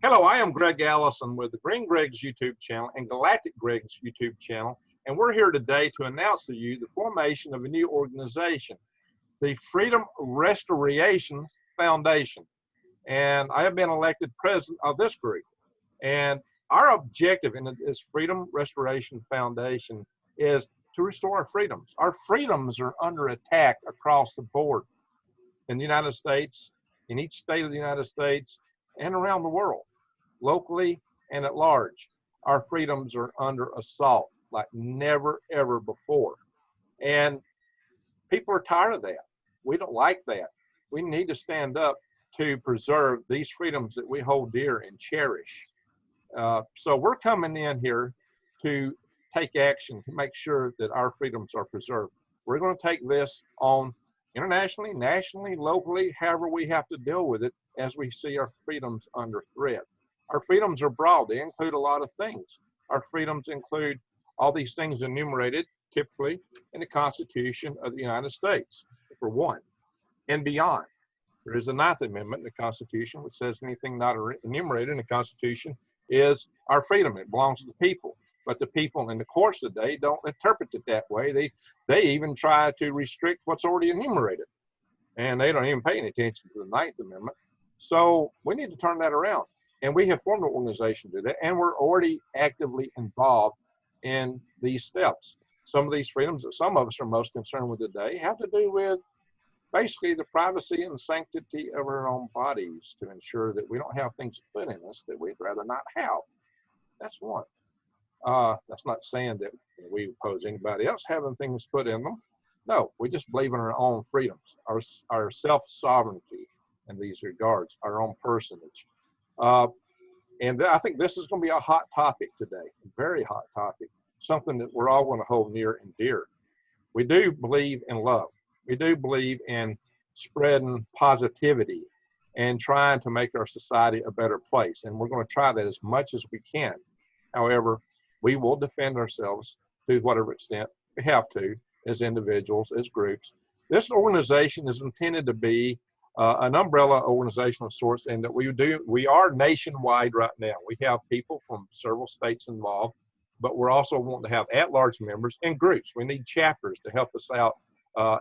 Hello, I am Greg Allison with the Green Greg's YouTube channel and Galactic Greg's YouTube channel, and we're here today to announce to you the formation of a new organization, the Freedom Restoration Foundation. And I have been elected president of this group. And our objective in this Freedom Restoration Foundation is to restore our freedoms. Our freedoms are under attack across the board in the United States, in each state of the United States, and around the world, locally and at large. Our freedoms are under assault like never, ever before. And people are tired of that. We don't like that. We need to stand up to preserve these freedoms that we hold dear and cherish. So we're coming in here to take action to make sure that our freedoms are preserved. We're going to take this on internationally, nationally, locally, however we have to deal with it as we see our freedoms under threat. Our freedoms are broad. They include a lot of things. Our freedoms include all these things enumerated typically in the Constitution of the United States, for one, and beyond. There is a 9th Amendment in the Constitution which says anything not enumerated in the Constitution is our freedom. It belongs to the people. But the people in the courts today don't interpret it that way. They even try to restrict what's already enumerated. And they don't even pay any attention to the 9th Amendment. So we need to turn that around. And we have formed an organization to do that. And we're already actively involved in these steps. Some of these freedoms that some of us are most concerned with today have to do with basically the privacy and sanctity of our own bodies, to ensure that we don't have things put in us that we'd rather not have. That's one. That's not saying that we oppose anybody else having things put in them. No, we just believe in our own freedoms, our self-sovereignty in these regards, our own personage. And I think this is going to be a hot topic today, a very hot topic, something that we're all going to hold near and dear. We do believe in love. We do believe in spreading positivity and trying to make our society a better place. And we're going to try that as much as we can. However, we will defend ourselves to whatever extent we have to, as individuals, as groups. This organization is intended to be an umbrella organization of sorts, and that we are nationwide right now. We have people from several states involved, but we're also wanting to have at-large members and groups. We need chapters to help us out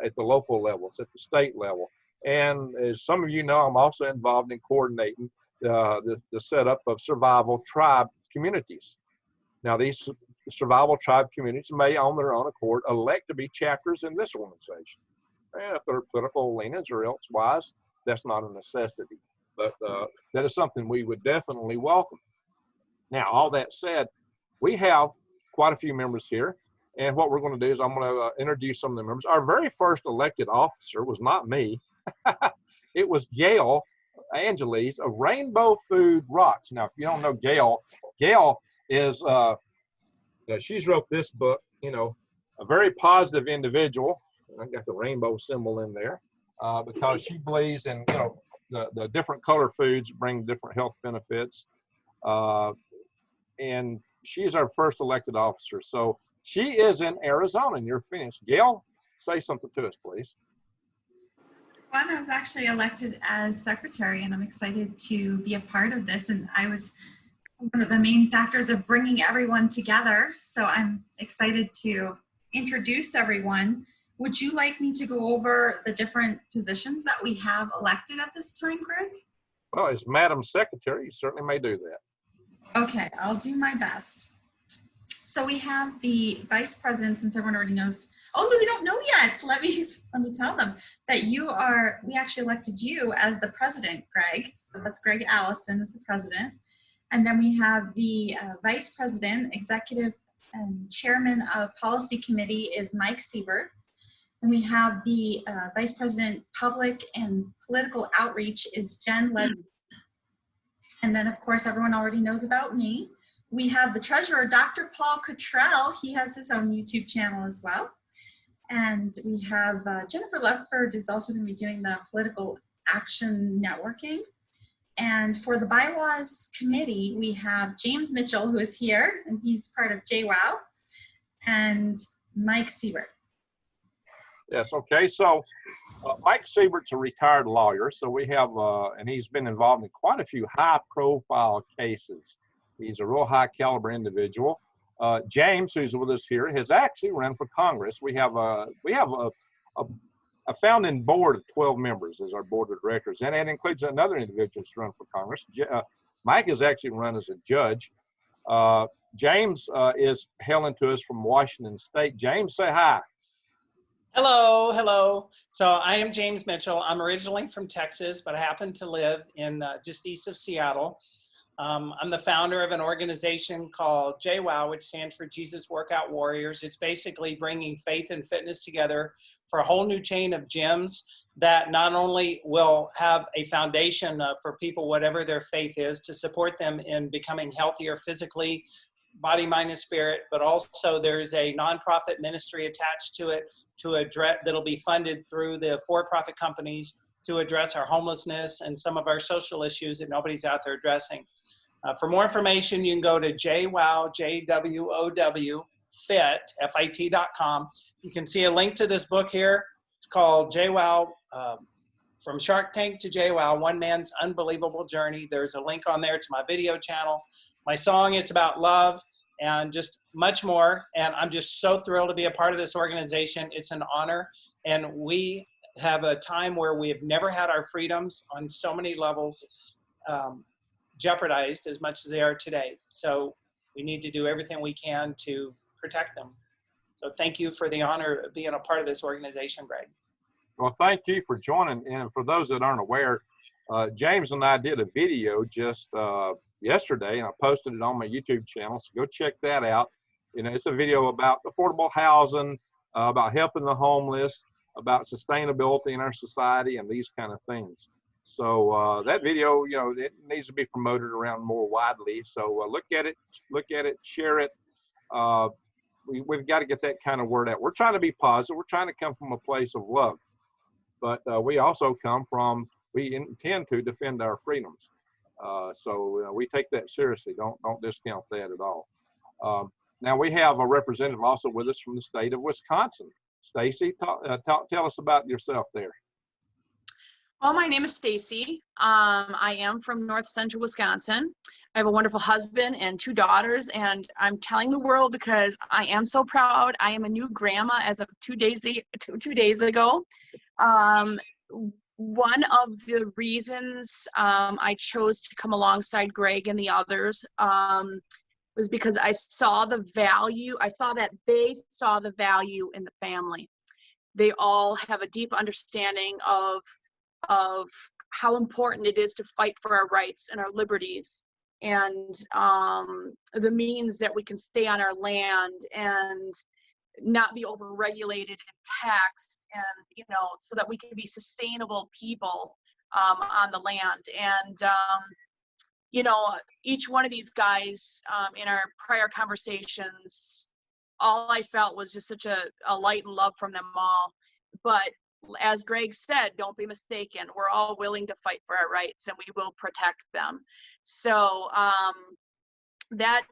at the local levels, at the state level. And as some of you know, I'm also involved in coordinating the setup of survival tribe communities. Now, these survival tribe communities may, on their own accord, elect to be chapters in this organization. And if their political leanings or elsewise, that's not a necessity. But that is something we would definitely welcome. Now, all that said, we have quite a few members here. And what we're going to do is I'm going to introduce some of the members. Our very first elected officer was not me. It was Gail Angeles of Rainbow Food Rocks. Now, if you don't know Gail is, she's wrote this book, you know, a very positive individual. I got the rainbow symbol in there because she believes in, you know, the different color foods bring different health benefits. And she's our first elected officer. So she is in Arizona, and you're finished. Gail, say something to us, please. Well, I was actually elected as secretary, and I'm excited to be a part of this. And I was one of the main factors of bringing everyone together. So I'm excited to introduce everyone. Would you like me to go over the different positions that we have elected at this time, Greg? Well, as Madam Secretary, you certainly may do that. Okay, I'll do my best. So we have the vice president, since everyone already knows. Oh, they don't know yet. Let me tell them that we actually elected you as the president, Greg. So that's Greg Allison as the president. And then we have the vice president, executive and chairman of policy committee is Mike Siebert. And we have the vice president, public and political outreach is Jen Levy. And then of course, everyone already knows about me. We have the treasurer, Dr. Paul Cottrell. He has his own YouTube channel as well. And we have Jennifer Lefford, who's also going to be doing the political action networking. And for the bylaws committee, we have James Mitchell, who is here, and he's part of JWOW, and Mike Siebert. Yes, okay. So Mike Siebert's a retired lawyer, so we have, and he's been involved in quite a few high-profile cases. He's a real high-caliber individual. James, who's with us here, has actually run for Congress. We have a founding board of 12 members as our board of directors, and it includes another individual who's run for Congress. Mike has actually run as a judge. James is hailing to us from Washington State. James, say hi. Hello, hello. So I am James Mitchell. I'm originally from Texas, but I happen to live in just east of Seattle. I'm the founder of an organization called JWOW, which stands for Jesus Workout Warriors. It's basically bringing faith and fitness together for a whole new chain of gyms that not only will have a foundation for people, whatever their faith is, to support them in becoming healthier physically, body, mind, and spirit, but also there's a nonprofit ministry attached to it to address, that'll be funded through the for-profit companies to address our homelessness and some of our social issues that nobody's out there addressing. For more information, you can go to JWOW, JWOW, fit.com. You can see a link to this book here. It's called JWOW, From Shark Tank to JWOW, One Man's Unbelievable Journey. There's a link on there to my video channel. My song, it's about love and just much more. And I'm just so thrilled to be a part of this organization. It's an honor. And we have a time where we have never had our freedoms on so many levels jeopardized as much as they are today. So we need to do everything we can to protect them. So thank you for the honor of being a part of this organization, Greg. Well, thank you for joining. And for those that aren't aware, James and I did a video just yesterday, and I posted it on my YouTube channel, so go check that out. You know, it's a video about affordable housing, about helping the homeless, about sustainability in our society, and these kind of things. So that video, you know, it needs to be promoted around more widely. So look at it, share it. We've got to get that kind of word out. We're trying to be positive. We're trying to come from a place of love, but we also we intend to defend our freedoms. So we take that seriously. Don't discount that at all. Now we have a representative also with us from the state of Wisconsin. Stacey, tell us about yourself there. Well, my name is Stacey. I am from North Central Wisconsin. I have a wonderful husband and 2 daughters, and I'm telling the world because I am so proud. I am a new grandma as of 2 days ago. One of the reasons I chose to come alongside Greg and the others was because I saw the value. I saw that they saw the value in the family. They all have a deep understanding of how important it is to fight for our rights and our liberties, and the means that we can stay on our land and not be overregulated and taxed, and so that we can be sustainable people on the land. And each one of these guys in our prior conversations, all I felt was just such a light and love from them all. But as Greg said, don't be mistaken, we're all willing to fight for our rights, and we will protect them. So that,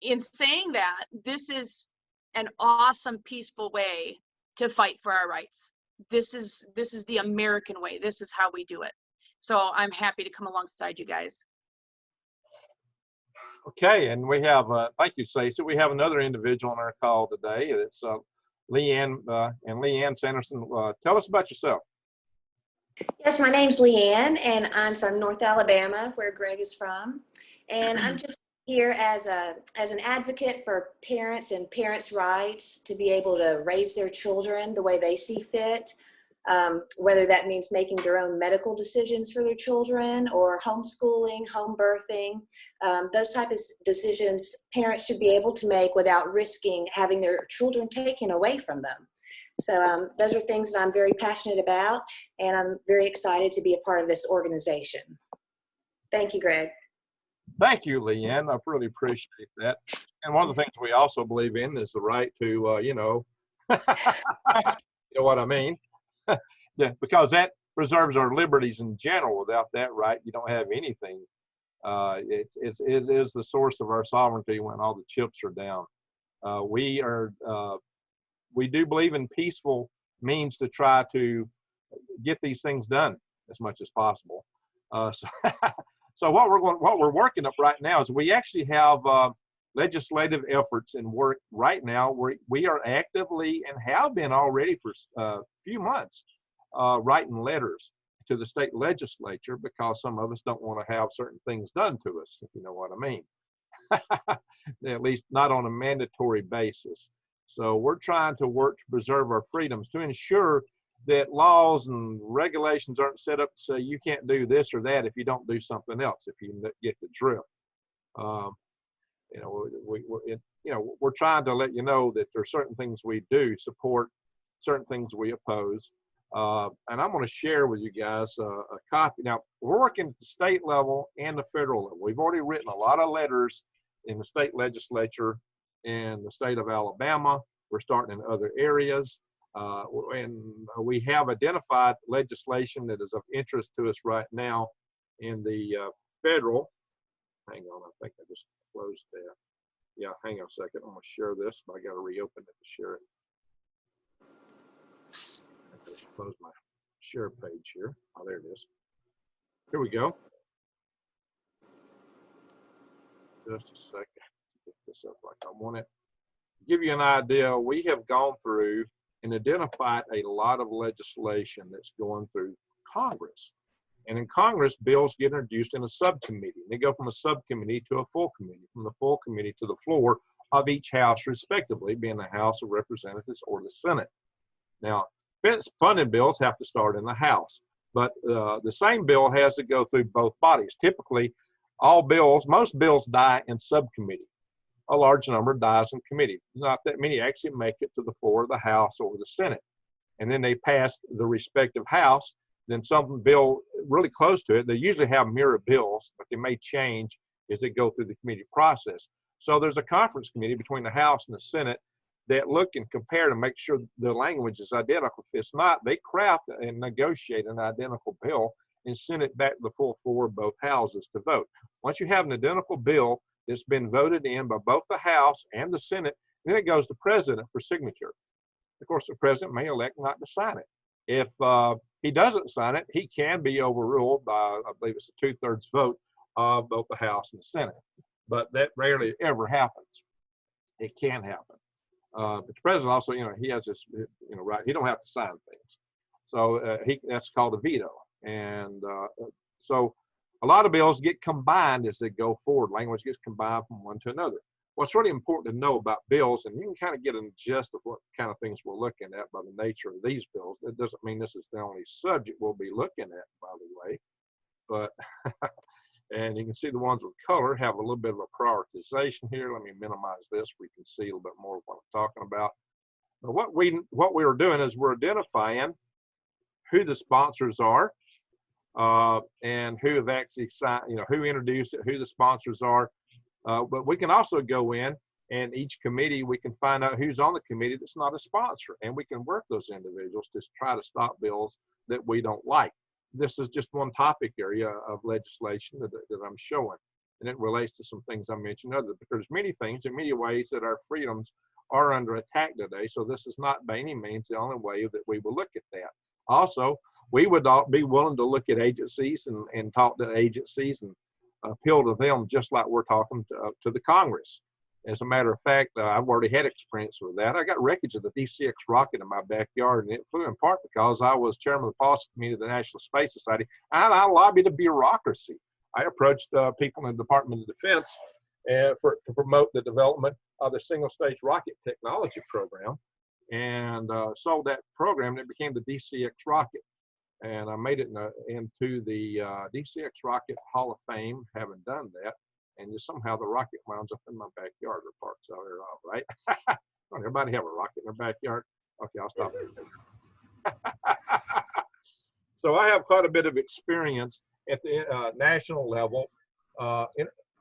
in saying that, this is an awesome, peaceful way to fight for our rights. This is the American way. This is how we do it. So I'm happy to come alongside you guys. Okay, and we have, thank you, Stacey. We have another individual on our call today. It's Leanne, and Leanne Sanderson. Tell us about yourself. Yes, my name's Leanne, and I'm from North Alabama, where Greg is from. And I'm just here as an advocate for parents and parents' rights to be able to raise their children the way they see fit, whether that means making their own medical decisions for their children or homeschooling, home birthing. Those type of decisions parents should be able to make without risking having their children taken away from them. So those are things that I'm very passionate about, and I'm very excited to be a part of this organization. Thank you, Greg. Thank you, Leanne. I really appreciate that. And one of the things we also believe in is the right to, you know what I mean? Yeah, because that preserves our liberties in general. Without that right, you don't have anything. It is the source of our sovereignty when all the chips are down. We do believe in peaceful means to try to get these things done as much as possible. So what we're working up right now is we actually have legislative efforts in work right now. We are actively and have been already for a few months writing letters to the state legislature because some of us don't want to have certain things done to us, if you know what I mean. At least not on a mandatory basis. So we're trying to work to preserve our freedoms, to ensure that laws and regulations aren't set up to say you can't do this or that if you don't do something else, if you get the drift. You know, we're trying to let you know that there are certain things we do support, certain things we oppose. And I'm going to share with you guys a copy. Now, we're working at the state level and the federal level. We've already written a lot of letters in the state legislature in the state of Alabama. We're starting in other areas. And we have identified legislation that is of interest to us right now in the federal. Hang on, I think I just closed that. Yeah, hang on a second. I'm going to share this, but I got to reopen it to share it. I just close my share page here. Oh, there it is. Here we go. Just a second. Get this up like I want it. Give you an idea, we have gone through and identified a lot of legislation that's going through Congress. And in Congress, bills get introduced in a subcommittee. They go from a subcommittee to a full committee, from the full committee to the floor of each house, respectively, being the House of Representatives or the Senate. Now, funding bills have to start in the House, but the same bill has to go through both bodies. Typically, most bills die in subcommittee. A large number dies in committee. Not that many actually make it to the floor of the House or the Senate. And then they pass the respective House. Then some bill really close to it, they usually have mirror bills, but they may change as they go through the committee process. So there's a conference committee between the House and the Senate that look and compare to make sure the language is identical. If it's not, they craft and negotiate an identical bill and send it back to the full floor of both houses to vote. Once you have an identical bill that's been voted in by both the House and the Senate, then it goes to the President for signature. Of course, the President may elect not to sign it. If he doesn't sign it, he can be overruled by, I believe it's a 2/3 vote of both the House and the Senate. But that rarely ever happens. It can happen. But the President also, he has this, right, he don't have to sign things. So that's called a veto. And so a lot of bills get combined as they go forward. Language gets combined from one to another. What's really important to know about bills, and you can kind of get a gist of what kind of things we're looking at by the nature of these bills. That doesn't mean this is the only subject we'll be looking at, by the way. But, and you can see the ones with color have a little bit of a prioritization here. Let me minimize this. We can see a little bit more of what I'm talking about. But what we are doing is we're identifying who the sponsors are and who have actually signed, who introduced it, who the sponsors are. But we can also go in and each committee, we can find out who's on the committee that's not a sponsor, and we can work those individuals to try to stop bills that we don't like. This is just one topic area of legislation that I'm showing, and it relates to some things I mentioned earlier. But there's many things, in many ways, that our freedoms are under attack today. So this is not by any means the only way that we will look at that. Also, we would be willing to look at agencies and talk to agencies and appeal to them just like we're talking to the Congress. As a matter of fact, I've already had experience with that. I got wreckage of the DCX rocket in my backyard, and it flew in part because I was chairman of the policy committee of the National Space Society, and I lobbied the bureaucracy. I approached people in the Department of Defense to promote the development of the single-stage rocket technology program, and sold that program, and it became the DCX rocket. And I made it into the DCX Rocket Hall of Fame, having done that. And just somehow the rocket winds up in my backyard, or parts of it off, right? Don't everybody have a rocket in their backyard? Okay, I'll stop there. So I have quite a bit of experience at the national level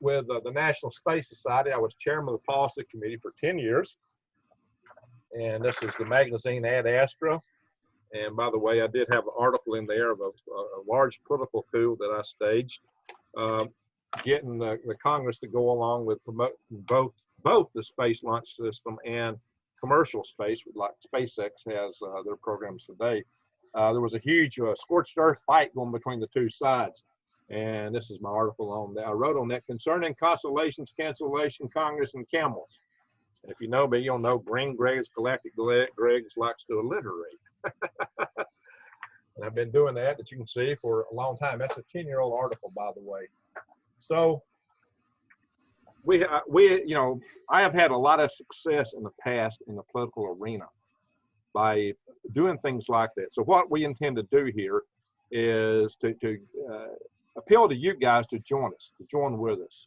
with the National Space Society. I was chairman of the policy committee for 10 years. And this is the magazine Ad Astra. And by the way, I did have an article in there of a large political coup that I staged, getting the Congress to go along with promoting both the space launch system and commercial space, like SpaceX has their programs today. there was a huge scorched earth fight going between the two sides. And this is my article on that. I wrote on that concerning constellations, cancellation, Congress, and camels. And if you know me, you'll know Green Gregs, Galactic Gregs likes to alliterate. And I've been doing that you can see for a long time. That's a 10-year-old article, by the way. So we, you know, I have had a lot of success in the past in the political arena by doing things like that. So what we intend to do here is to appeal to you guys to join us, to join with us,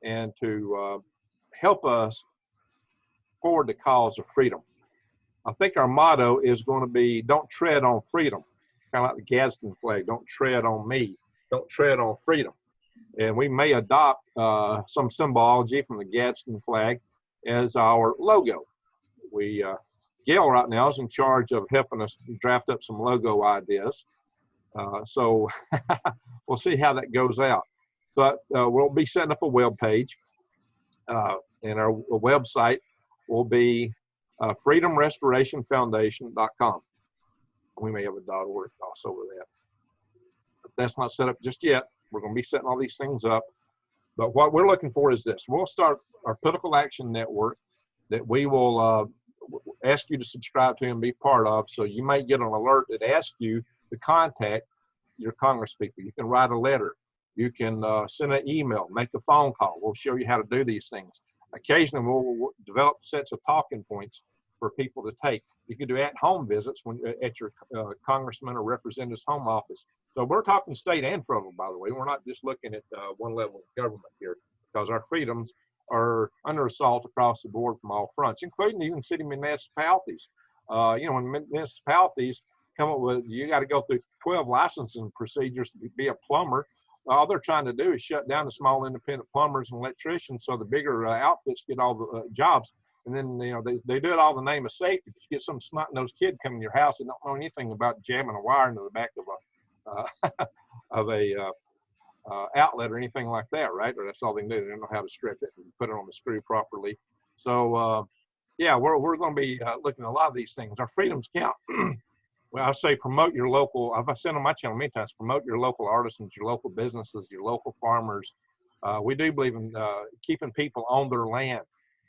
and to help us forward the cause of freedom. I think our motto is going to be, don't tread on freedom, kind of like the Gadsden flag, don't tread on me, don't tread on freedom. And we may adopt some symbology from the Gadsden flag as our logo. Gail right now is in charge of helping us draft up some logo ideas. So we'll see how that goes out. But we'll be setting up a web page, and our website will be freedomrestorationfoundation.com. We may have a .org also with that. But that's not set up just yet. We're going to be setting all these things up. But what we're looking for is this. We'll start our political action network that we will ask you to subscribe to and be part of. So you may get an alert that asks you to contact your Congress people. You can write a letter. You can send an email, make a phone call. We'll show you how to do these things. Occasionally, we'll develop sets of talking points for people to take. You can do at-home visits at your congressman or representative's home office. So we're talking state and federal, by the way. We're not just looking at one level of government here, because our freedoms are under assault across the board from all fronts, including even city municipalities. You know, when municipalities come up with, you got to go through 12 licensing procedures to be a plumber. All they're trying to do is shut down the small independent plumbers and electricians, so the bigger outfits get all the jobs. And then, you know, they do it all in the name of safety. But you get some snot-nosed kid coming to your house and don't know anything about jamming a wire into the back of a outlet or anything like that, right? Or that's all they can do. They don't know how to strip it and put it on the screw properly. So, yeah, we're going to be looking at a lot of these things. Our freedoms count. Well, I say promote your local, I've said on my channel many times, promote your local artisans, your local businesses, your local farmers. We do believe in keeping people on their land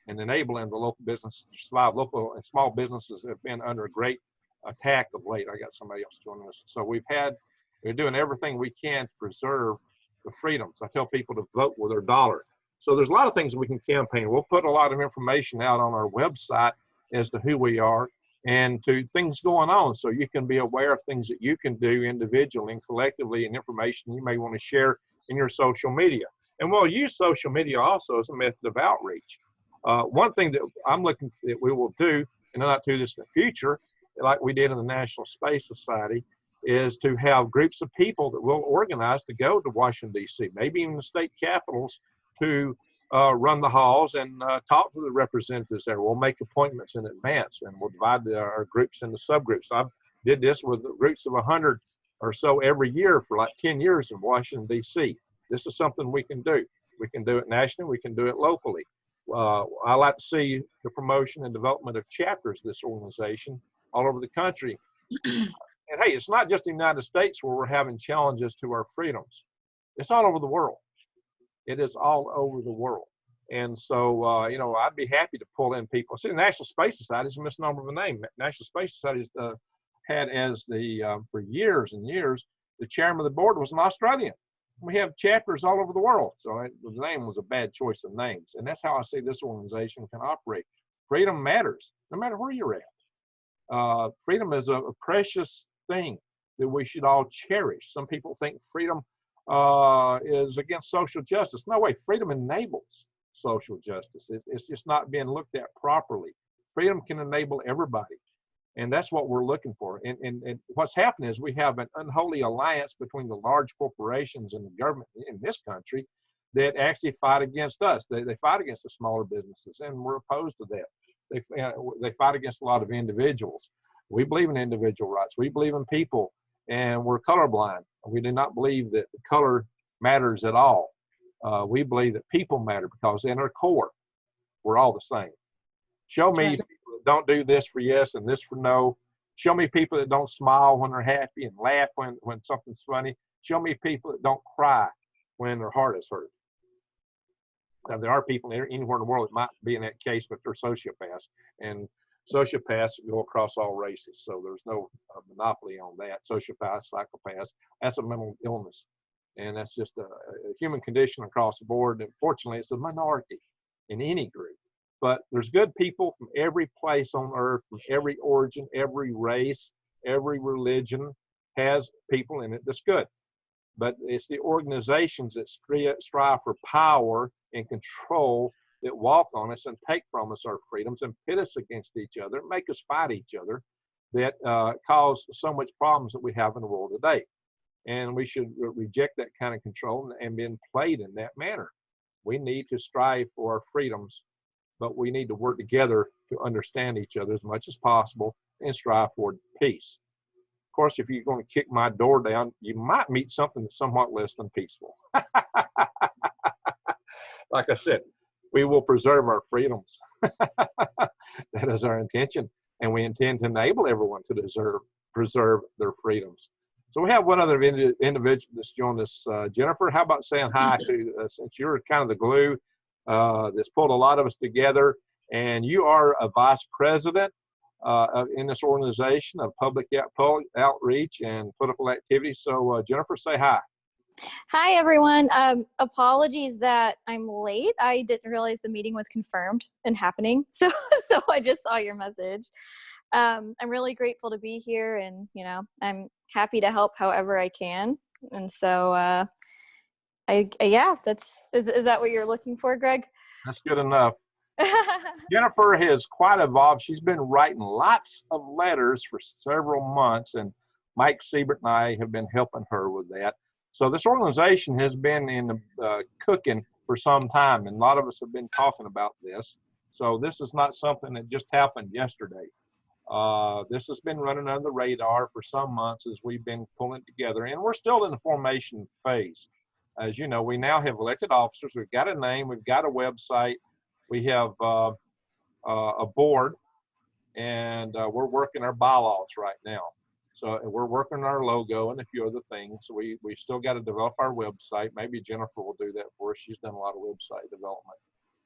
and enabling the local business to survive. Local and small businesses have been under a great attack of late. I got somebody else joining us. So we're doing everything we can to preserve the freedoms. I tell people to vote with their dollar. So there's a lot of things that we can campaign. We'll put a lot of information out on our website as to who we are and to things going on, so you can be aware of things that you can do individually and collectively, and information you may want to share in your social media. And we'll use social media also as a method of outreach. One thing that I'm looking that we will do, and not do this in the future, like we did in the National Space Society, is to have groups of people that will organize to go to Washington, D.C., maybe even the state capitals, to run the halls and talk to the representatives there. We'll make appointments in advance, and we'll divide our groups into subgroups. I did this with groups of 100 or so every year for like 10 years in Washington, D.C. This is something we can do. We can do it nationally. We can do it locally. I like to see the promotion and development of chapters of this organization all over the country. And hey, it's not just the United States where we're having challenges to our freedoms. It's all over the world. It is all over the world. And so, you know, I'd be happy to pull in people. See, the National Space Society is a misnomer of a name. National Space Society had as for years and years, the chairman of the board was an Australian. We have chapters all over the world. So the name was a bad choice of names. And that's how I see this organization can operate. Freedom matters, no matter where you're at. Freedom is a precious thing that we should all cherish. Some people think freedom is against social justice. No way, freedom enables social justice. It's just not being looked at properly. Freedom can enable everybody. And that's what we're looking for. And what's happened is we have an unholy alliance between the large corporations and the government in this country that actually fight against us. They fight against the smaller businesses, and we're opposed to that. They fight against a lot of individuals. We believe in individual rights. We believe in people, and we're colorblind. We do not believe that the color matters at all. We believe that people matter, because in our core, we're all the same. Show me people that don't do this for yes and this for no, Show me people that don't smile when they're happy and laugh when something's funny. Show me people that don't cry when their heart is hurt. Now, there are people anywhere in the world that might be in that case, but they're sociopaths. And sociopaths go across all races, so there's no monopoly on that. Sociopaths, psychopaths, that's a mental illness. And that's just a human condition across the board. And fortunately, it's a minority in any group. But there's good people from every place on earth, from every origin, every race, every religion has people in it that's good. But it's the organizations that strive for power and control that walk on us and take from us our freedoms and pit us against each other, make us fight each other, that cause so much problems that we have in the world today. And we should reject that kind of control and being played in that manner. We need to strive for our freedoms, but we need to work together to understand each other as much as possible and strive for peace. Of course, if you're going to kick my door down, you might meet something that's somewhat less than peaceful. Like I said, we will preserve our freedoms. That is our intention. And we intend to enable everyone to preserve their freedoms. So we have one other individual that's joined us. Jennifer, how about saying hi to, since you're kind of the glue that's pulled a lot of us together, and you are a vice president in this organization of public outreach and political activity. So Jennifer, say hi. Hi, everyone. Apologies that I'm late. I didn't realize the meeting was confirmed and happening. So I just saw your message. I'm really grateful to be here, and, you know, I'm happy to help however I can. And so, yeah, is that what you're looking for, Greg? That's good enough. Jennifer has quite evolved. She's been writing lots of letters for several months, and Mike Siebert and I have been helping her with that. So this organization has been in cooking for some time, and a lot of us have been talking about this. So this is not something that just happened yesterday. This has been running under the radar for some months as we've been pulling it together, and we're still in the formation phase. As you know, we now have elected officers. We've got a name. We've got a website. We have a board, and we're working our bylaws right now. So we're working on our logo and a few other things. So we still got to develop our website. Maybe Jennifer will do that for us. She's done a lot of website development.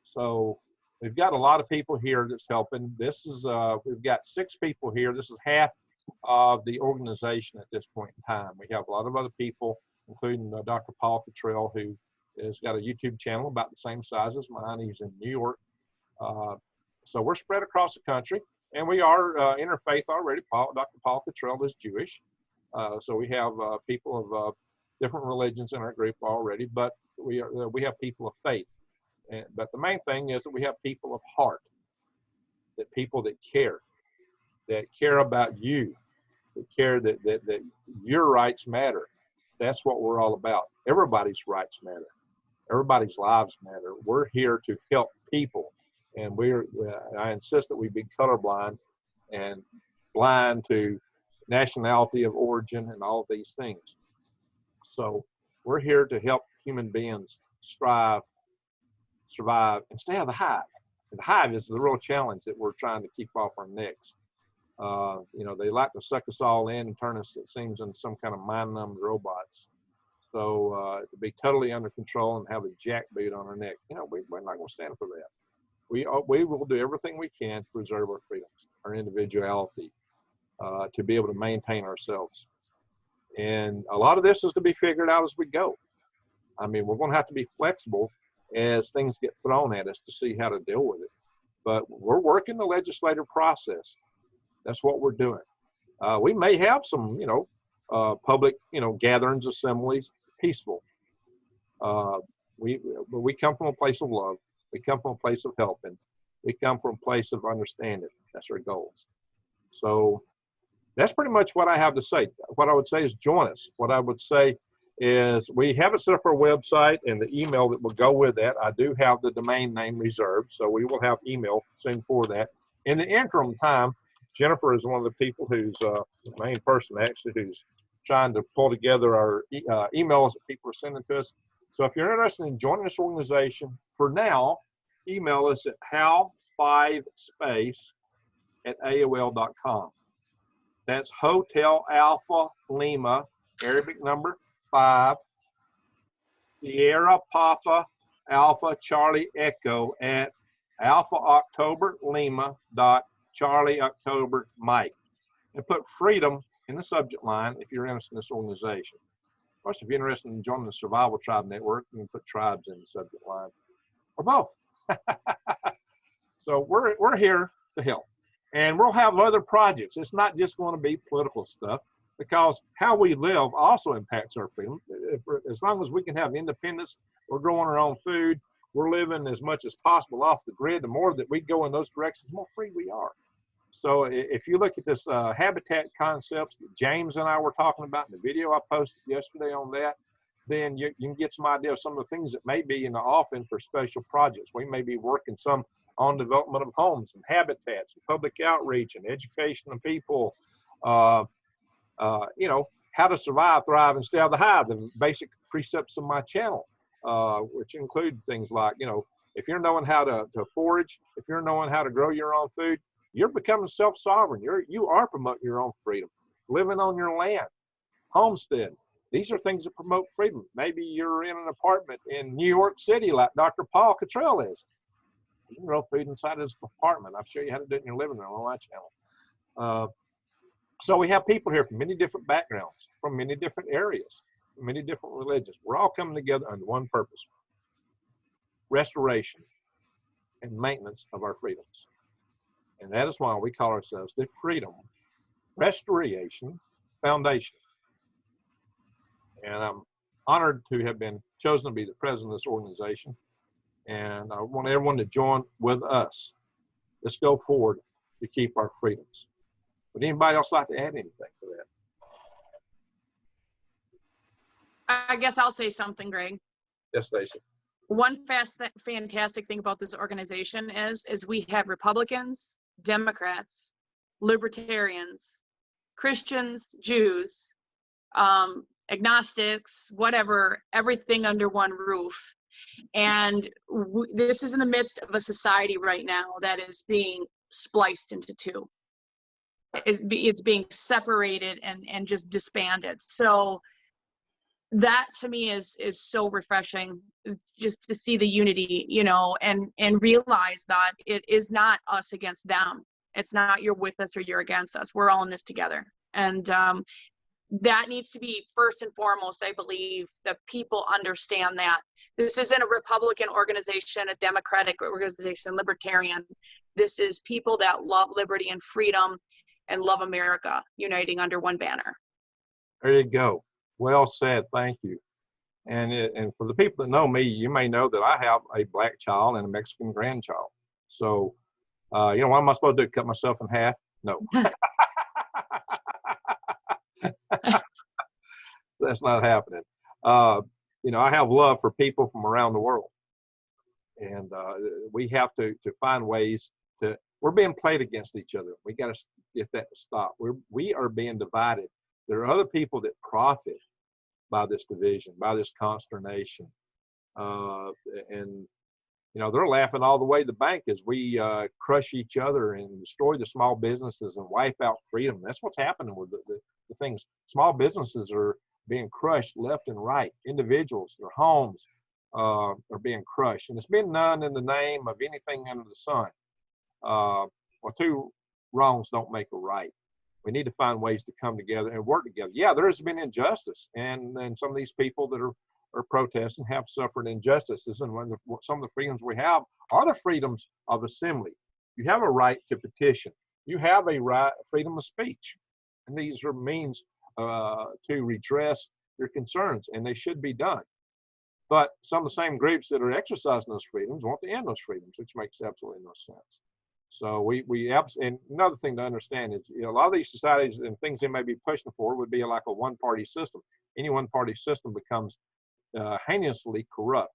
So we've got a lot of people here that's helping. This is, we've got 6 people here. This is half of the organization at this point in time. We have a lot of other people, including Dr. Paul Cottrell, who has got a YouTube channel about the same size as mine. He's in New York. So we're spread across the country, and we are interfaith already. Dr. Paul Cottrell is Jewish. So we have people of different religions in our group already, but we have people of faith. But the main thing is that we have people of heart, that people that care about you, that care that your rights matter. That's what we're all about. Everybody's rights matter. Everybody's lives matter. We're here to help people, and I insist that we be colorblind and blind to nationality of origin and all of these things. So we're here to help human beings strive, survive, and stay out of the hive. And the hive is the real challenge that we're trying to keep off our necks. You know, they like to suck us all in and turn us, it seems, into some kind of mind-numbed robots. So to be totally under control and have a jackboot on our neck, you know, we're not going to stand for that. We will do everything we can to preserve our freedoms, our individuality, to be able to maintain ourselves. And a lot of this is to be figured out as we go. I mean, we're going to have to be flexible as things get thrown at us to see how to deal with it. But we're working the legislative process. That's what we're doing. We may have some, you know, public, you know, gatherings, assemblies, peaceful. We come from a place of love. We come from a place of helping. We come from a place of understanding. That's our goals. So that's pretty much what I have to say. What I would say is join us. What I would say is we haven't set up our website and the email that will go with that. I do have the domain name reserved, so we will have email soon for that. In the interim time, Jennifer is one of the people who's the main person actually who's trying to pull together our emails that people are sending to us. So if you're interested in joining this organization, for now, email us at hal5space@aol.com. That's Hotel Alpha Lima, Arabic number 5, Sierra Papa Alpha Charlie Echo at Alpha October Lima dot Charlie October Mike, and put freedom in the subject line if you're interested in this organization. Of course, if you're interested in joining the Survival Tribe Network, you can put tribes in the subject line, or both. So we're here to help, and we'll have other projects. It's not just going to be political stuff, because how we live also impacts our freedom. As long as we can have independence, we're growing our own food, we're living as much as possible off the grid, the more that we go in those directions, the more free we are. So if you look at this habitat concepts that James and I were talking about in the video I posted yesterday on that, then you can get some idea of some of the things that may be in the offing for special projects. We may be working some on development of homes and habitats and public outreach and education of people, you know, how to survive, thrive, and stay out of the hive, the basic precepts of my channel, which include things like, you know, if you're knowing how to forage, if you're knowing how to grow your own food, you're becoming self-sovereign. You are promoting your own freedom. Living on your land, homestead. These are things that promote freedom. Maybe you're in an apartment in New York City like Dr. Paul Cottrell is. You can grow food inside his apartment. I'll show you how to do it in your living room on my channel. So we have people here from many different backgrounds, from many different areas, from many different religions. We're all coming together under one purpose: restoration and maintenance of our freedoms. And that is why we call ourselves the Freedom Restoration Foundation. And I'm honored to have been chosen to be the president of this organization. And I want everyone to join with us. Let's go forward to keep our freedoms. Would anybody else like to add anything to that? I guess I'll say something, Greg. Yes, Stacey. One fantastic thing about this organization is we have Republicans, Democrats, Libertarians, Christians, Jews, agnostics, whatever, everything under one roof. And this is in the midst of a society right now that is being spliced into two. It's being separated and just disbanded. So that to me is so refreshing, just to see the unity, you know, and realize that it is not us against them. It's not you're with us or you're against us. We're all in this together. And that needs to be first and foremost. I believe that people understand that this isn't a Republican organization, a Democratic organization, libertarian. This is people that love liberty and freedom and love America, uniting under one banner. There you go. Well said. Thank you. And for the people that know me, you may know that I have a black child and a Mexican grandchild. So, you know, what am I supposed to do? Cut myself in half? No. That's not happening. You know, I have love for people from around the world. And we have to find ways to, we're being played against each other. We got to get that to stop. We are being divided. There are other people that profit by this division, by this consternation. And, you know, they're laughing all the way to the bank as we crush each other and destroy the small businesses and wipe out freedom. That's what's happening with the things. Small businesses are being crushed left and right. Individuals, their homes are being crushed. And it's been done in the name of anything under the sun. Well, two wrongs don't make a right. We need to find ways to come together and work together. Yeah, there has been injustice, and some of these people that are protesting have suffered injustices, and some of the freedoms we have are the freedoms of assembly. You have a right to petition. You have a right, freedom of speech, and these are means to redress your concerns, and they should be done. But some of the same groups that are exercising those freedoms want to end those freedoms, which makes absolutely no sense. So and another thing to understand is, you know, a lot of these societies and things they may be pushing for would be like a one-party system. Any one-party system becomes heinously corrupt.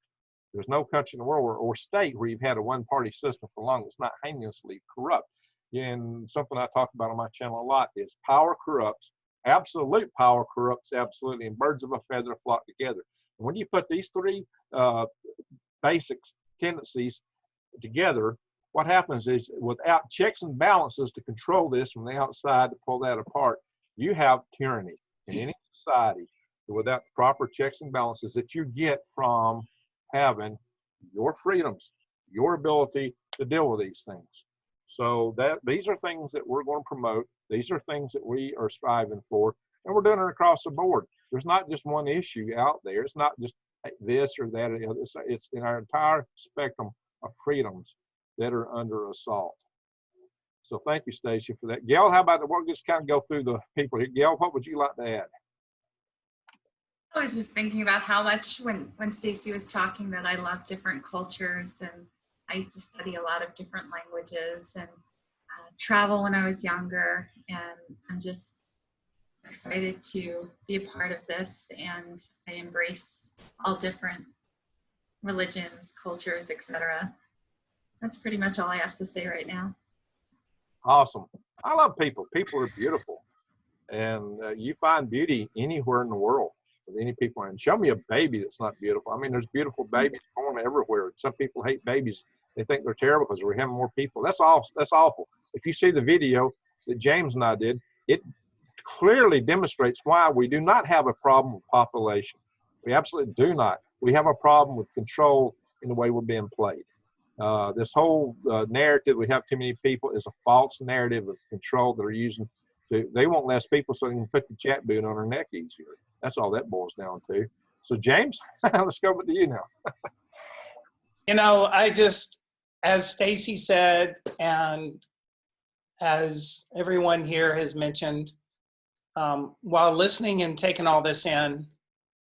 There's no country in the world or state where you've had a one-party system for long that's not heinously corrupt. And something I talk about on my channel a lot is power corrupts. Absolute power corrupts absolutely, and birds of a feather flock together. And when you put these three basic tendencies together, what happens is without checks and balances to control this from the outside to pull that apart, you have tyranny in any society without proper checks and balances that you get from having your freedoms, your ability to deal with these things. So these are things that we're going to promote. These are things that we are striving for, and we're doing it across the board. There's not just one issue out there. It's not just this or that or the other. It's in our entire spectrum of freedoms that are under assault. So thank you, Stacey, for that. Gail, how about we'll just kind of go through the people here. Gail, what would you like to add? I was just thinking about how much when Stacey was talking that I love different cultures, and I used to study a lot of different languages and travel when I was younger, and I'm just excited to be a part of this, and I embrace all different religions, cultures, etc. That's pretty much all I have to say right now. Awesome. I love people. People are beautiful, and you find beauty anywhere in the world with any people. And show me a baby that's not beautiful. I mean, there's beautiful babies born everywhere. Some people hate babies. They think they're terrible because we're having more people. That's awful. If you see the video that James and I did, it clearly demonstrates why we do not have a problem with population. We absolutely do not. We have a problem with control in the way we're being played. This whole narrative, we have too many people, is a false narrative of control that are using. They want less people so they can put the chat boot on their neck easier. That's all that boils down to. So James, let's go with you now. You know, I just, as Stacey said, and as everyone here has mentioned, while listening and taking all this in,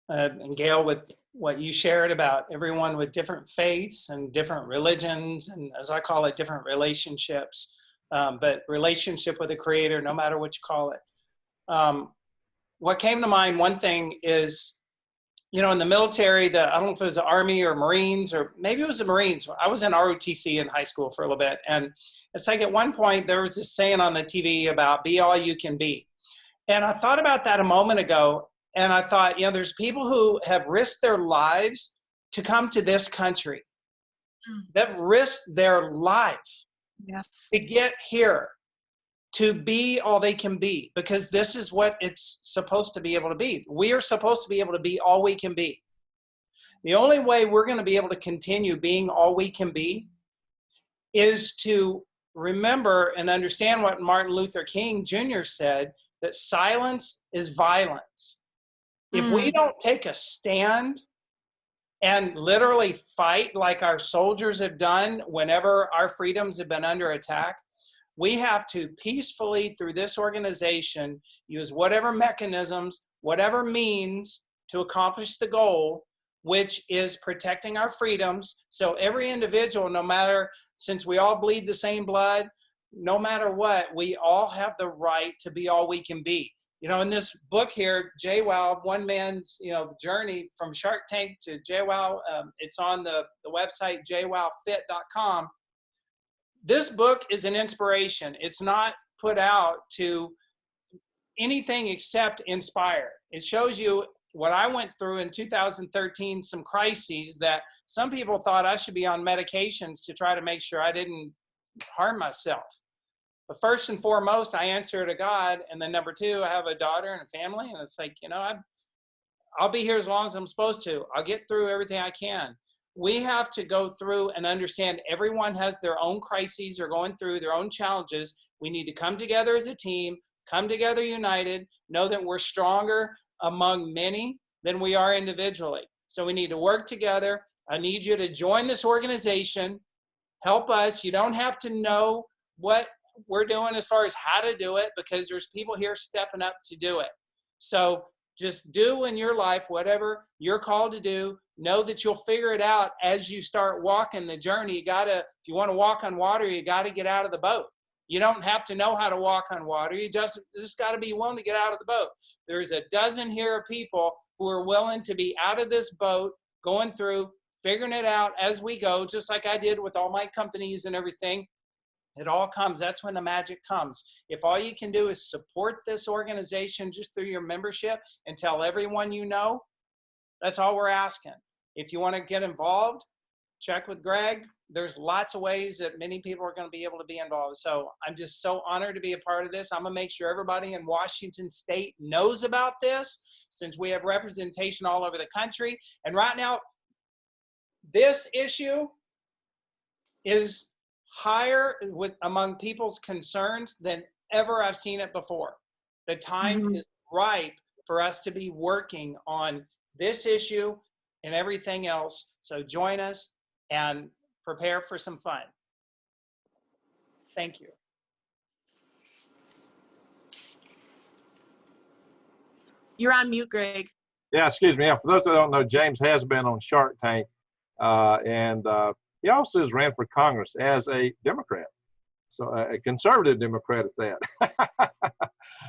and Gail, with what you shared about everyone with different faiths and different religions, and as I call it, different relationships, but relationship with the Creator, no matter what you call it. What came to mind, one thing is, you know, in the military, I don't know if it was the Army or Marines, or maybe it was the Marines. I was in ROTC in high school for a little bit. And it's like at one point, there was this saying on the TV about be all you can be. And I thought about that a moment ago. And I thought, you know, there's people who have risked their lives to come to this country. They've risked their life to get here, to be all they can be, because this is what it's supposed to be able to be. We are supposed to be able to be all we can be. The only way we're going to be able to continue being all we can be is to remember and understand what Martin Luther King Jr. said, that silence is violence. If we don't take a stand and literally fight like our soldiers have done whenever our freedoms have been under attack, we have to peacefully, through this organization, use whatever mechanisms, whatever means to accomplish the goal, which is protecting our freedoms. So every individual, no matter, since we all bleed the same blood, no matter what, we all have the right to be all we can be. You know, in this book here, JWoww, one man's, you know, journey from Shark Tank to JWoww, it's on the website jwowfit.com. This book is an inspiration. It's not put out to anything except inspire. It shows you what I went through in 2013, some crises that some people thought I should be on medications to try to make sure I didn't harm myself. But first and foremost, I answer to God. And then number two, I have a daughter and a family. And it's like, you know, I'll be here as long as I'm supposed to. I'll get through everything I can. We have to go through and understand everyone has their own crises or going through their own challenges. We need to come together as a team, come together united, know that we're stronger among many than we are individually. So we need to work together. I need you to join this organization. Help us. You don't have to know what we're doing as far as how to do it, because there's people here stepping up to do it. So just do in your life whatever you're called to do. Know that you'll figure it out as you start walking the journey. You gotta, if you want to walk on water, you got to get out of the boat. You don't have to know how to walk on water. You just got to be willing to get out of the boat. There's a dozen here of people who are willing to be out of this boat, going through, figuring it out as we go, just like I did with all my companies and everything. It all comes. That's when the magic comes. If all you can do is support this organization just through your membership and tell everyone you know, that's all we're asking. If you want to get involved, check with Greg. There's lots of ways that many people are going to be able to be involved. So I'm just so honored to be a part of this. I'm going to make sure everybody in Washington State knows about this, since we have representation all over the country. And right now, this issue is higher among people's concerns than ever I've seen it before. The time is ripe for us to be working on this issue and everything else. So join us and prepare for some fun. Thank you. You're on mute, Greg. Yeah, excuse me. Yeah, for those that don't know, James has been on Shark Tank, and he also has ran for Congress as a Democrat, so a conservative Democrat at that.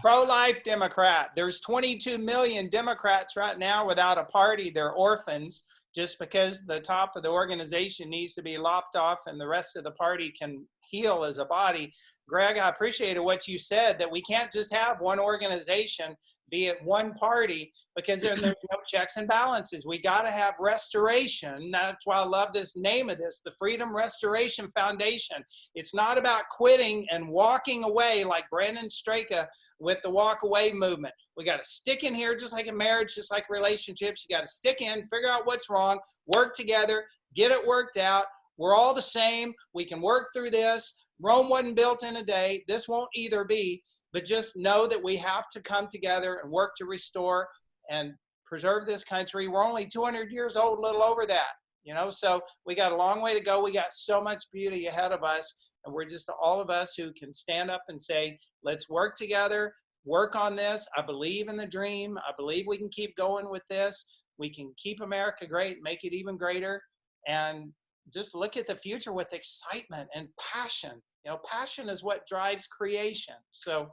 Pro-life Democrat. There's 22 million Democrats right now without a party. They're orphans just because the top of the organization needs to be lopped off and the rest of the party can heal as a body. Greg, I appreciated what you said, that we can't just have one organization, be it one party, because then there's no checks and balances. We got to have restoration. That's why I love this name of this, the Freedom Restoration Foundation. It's not about quitting and walking away like Brandon Straka with the walk away movement. We got to stick in here, just like in marriage, just like relationships. You got to stick in, figure out what's wrong, work together, get it worked out. We're all the same. We can work through this. Rome wasn't built in a day. This won't either be, but just know that we have to come together and work to restore and preserve this country. We're only 200 years old, a little over that, you know, so we got a long way to go. We got so much beauty ahead of us, and we're just all of us who can stand up and say, let's work together, work on this. I believe in the dream. I believe we can keep going with this. We can keep America great, make it even greater, and just look at the future with excitement and passion. You know, passion is what drives creation. So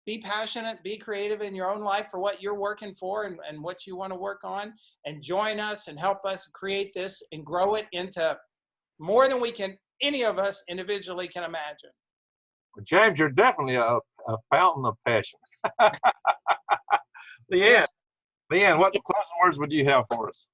be passionate, be creative in your own life for what you're working for and what you want to work on, and join us and help us create this and grow it into more than we can, any of us individually can imagine. Well, James, you're definitely a fountain of passion. Yes. Leanne, what closing words would you have for us?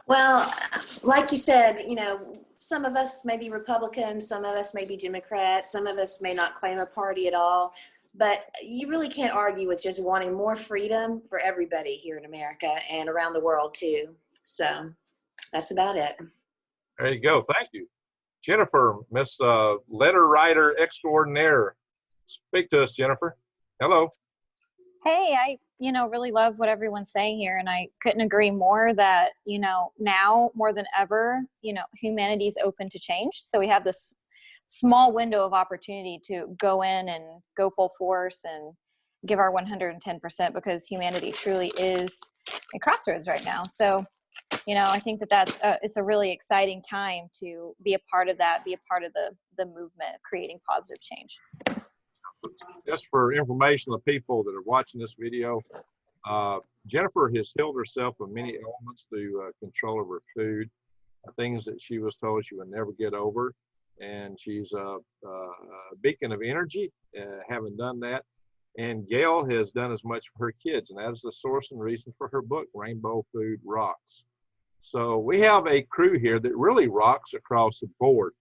Well, like you said, you know, some of us may be Republicans, some of us may be Democrats, some of us may not claim a party at all, but you really can't argue with just wanting more freedom for everybody here in America and around the world too. So that's about it. There you go. Thank you. Jennifer, Miss Letter Writer Extraordinaire. Speak to us, Jennifer. Hello. Hey, I, really love what everyone's saying here, and I couldn't agree more that, now more than ever, humanity is open to change. So we have this small window of opportunity to go in and go full force and give our 110%, because humanity truly is at crossroads right now. So, I think that's it's a really exciting time to be a part of that, be a part of the movement, creating positive change. Just for information of people that are watching this video, Jennifer has healed herself of many ailments through control of her food, things that she was told she would never get over. And she's a beacon of energy, having done that. And Gail has done as much for her kids, and that is the source and reason for her book, Rainbow Food Rocks. So we have a crew here that really rocks across the board.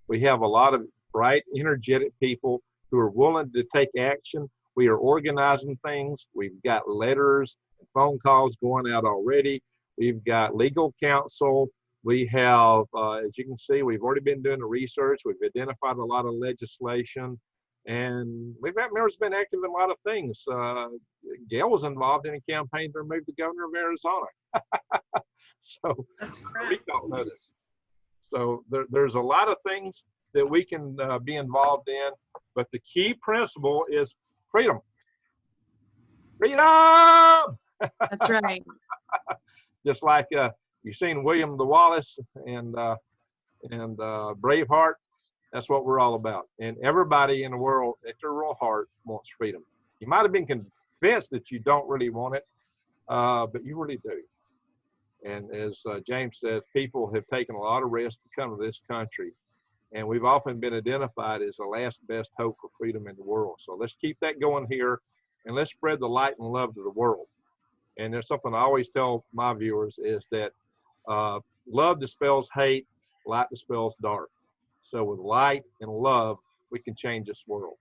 We have a lot of bright, energetic people who are willing to take action. We are organizing things. We've got letters and phone calls going out already. We've got legal counsel. We have, as you can see, we've already been doing the research. We've identified a lot of legislation, and we've had members been active in a lot of things. Gail was involved in a campaign to remove the governor of Arizona. So we don't know this. So there's a lot of things that we can be involved in, but the key principle is freedom. Freedom! That's right. Just like you've seen William the Wallace and Braveheart, that's what we're all about. And everybody in the world, at their real heart, wants freedom. You might have been convinced that you don't really want it, but you really do. And as James says, people have taken a lot of risks to come to this country. And we've often been identified as the last best hope for freedom in the world. So let's keep that going here, and let's spread the light and love to the world. And there's something I always tell my viewers is that love dispels hate, light dispels dark. So with light and love, we can change this world.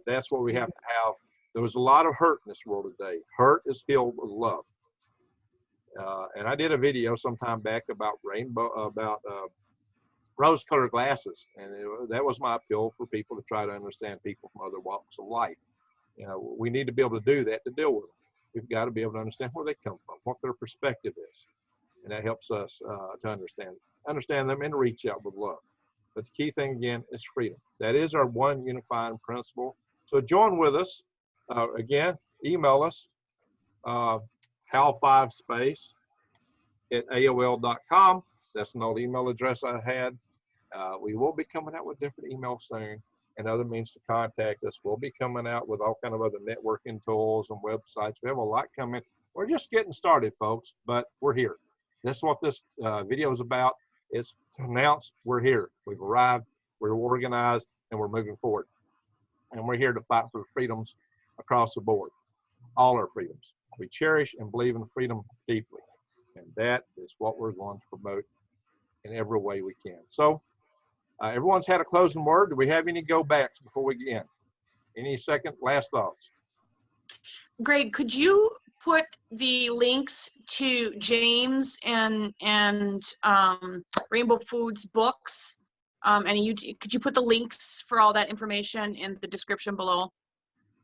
That's what we have to have. There was a lot of hurt in this world today. Hurt is healed with love. And I did a video sometime back about rose-colored glasses, and that was my appeal for people to try to understand people from other walks of life. You know, we need to be able to do that to deal with them. We've got to be able to understand where they come from, what their perspective is, and that helps us to understand them and reach out with love. But the key thing again is freedom. That is our one unifying principle. So join with us. Again, email us, hal5space@aol.com. That's an old email address I had. We will be coming out with different emails soon and other means to contact us. We'll be coming out with all kind of other networking tools and websites. We have a lot coming. We're just getting started, folks, but we're here. That's what this video is about. It's to announce we're here. We've arrived, we're organized, and we're moving forward. And we're here to fight for freedoms across the board, all our freedoms. We cherish and believe in freedom deeply, and that is what we're going to promote in every way we can. So everyone's had a closing word. Do we have any go backs before we end? Any last thoughts? Greg, could you put the links to James and Rainbow Foods books, could you put the links for all that information in the description below?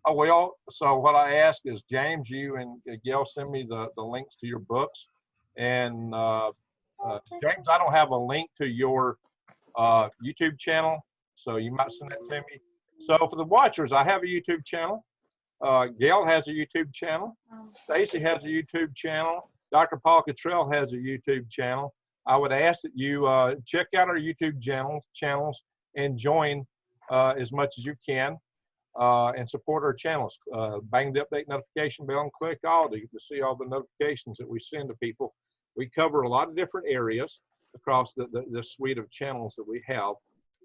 Oh, well, so what I ask is, James, you and Gail send me the links to your books. And James, I don't have a link to your YouTube channel, so you might send that to me. So for the watchers, I have a YouTube channel. Gail has a YouTube channel. Stacey has a YouTube channel. Dr. Paul Cottrell has a YouTube channel. I would ask that you check out our YouTube channels and join as much as you can and support our channels. Bang the update notification bell and click all to see all the notifications that we send to people. We cover a lot of different areas across the suite of channels that we have,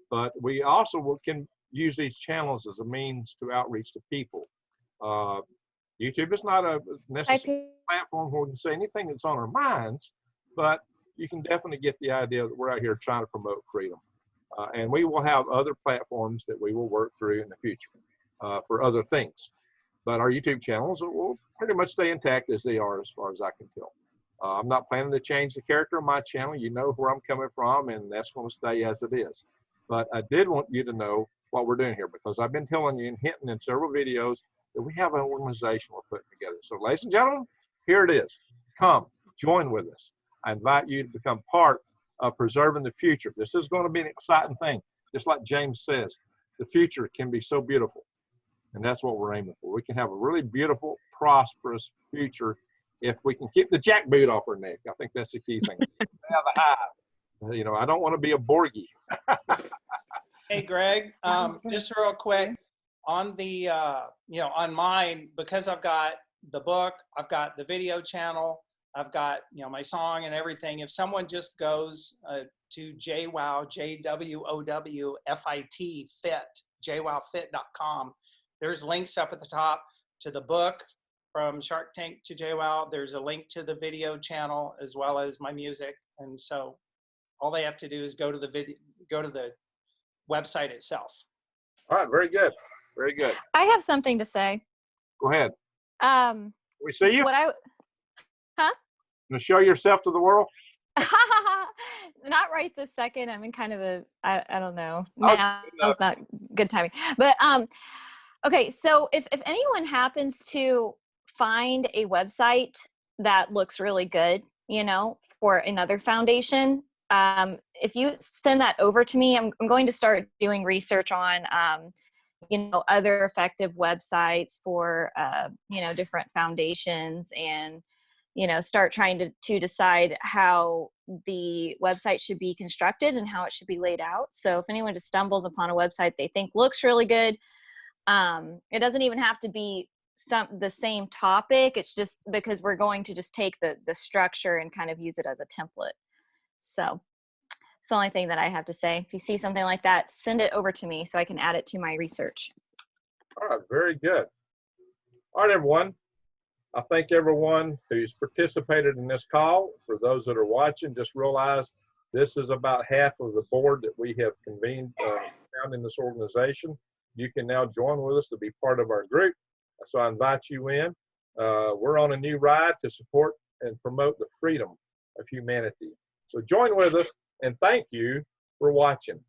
but we also can use these channels as a means to outreach to people. YouTube is not a necessary platform where we can say anything that's on our minds, but you can definitely get the idea that we're out here trying to promote freedom. And we will have other platforms that we will work through in the future for other things. But our YouTube channels will pretty much stay intact as they are, as far as I can tell. I'm not planning to change the character of my channel. You know where I'm coming from, and that's going to stay as it is. But I did want you to know what we're doing here, because I've been telling you and hinting in several videos that we have an organization we're putting together. So ladies and gentlemen, here it is. Come, join with us. I invite you to become part of preserving the future. This is going to be an exciting thing. Just like James says, the future can be so beautiful. And that's what we're aiming for. We can have a really beautiful, prosperous future if we can keep the jackboot off our neck. I think that's the key thing. Have a hive. You know, I don't want to be a Borgie. Hey, Greg, just real quick on the, on mine, because I've got the book, I've got the video channel, I've got, my song and everything. If someone just goes to JWOW, JWOWFIT, JWOWFit.com, there's links up at the top to the book, From Shark Tank to JWOW. There's a link to the video channel as well as my music. And so all they have to do is go to the website itself. All right, very good. Very good. I have something to say. Go ahead. We see you? Huh? To show yourself to the world? Not right this second. I'm in kind of a, I don't know. Oh, Now it's not good timing. But okay, so if anyone happens to find a website that looks really good, for another foundation, if you send that over to me, I'm going to start doing research on, other effective websites for, different foundations, and, start trying to decide how the website should be constructed and how it should be laid out. So if anyone just stumbles upon a website they think looks really good, it doesn't even have to be the same topic. It's just because we're going to just take the structure and kind of use it as a template. So it's the only thing that I have to say. If you see something like that, send it over to me so I can add it to my research. All right, very good. All right, everyone. I thank everyone who's participated in this call. For those that are watching, just realize this is about half of the board that we have convened found in this organization. You can now join with us to be part of our group. So I invite you in. We're on a new ride to support and promote the freedom of humanity. So join with us, and thank you for watching.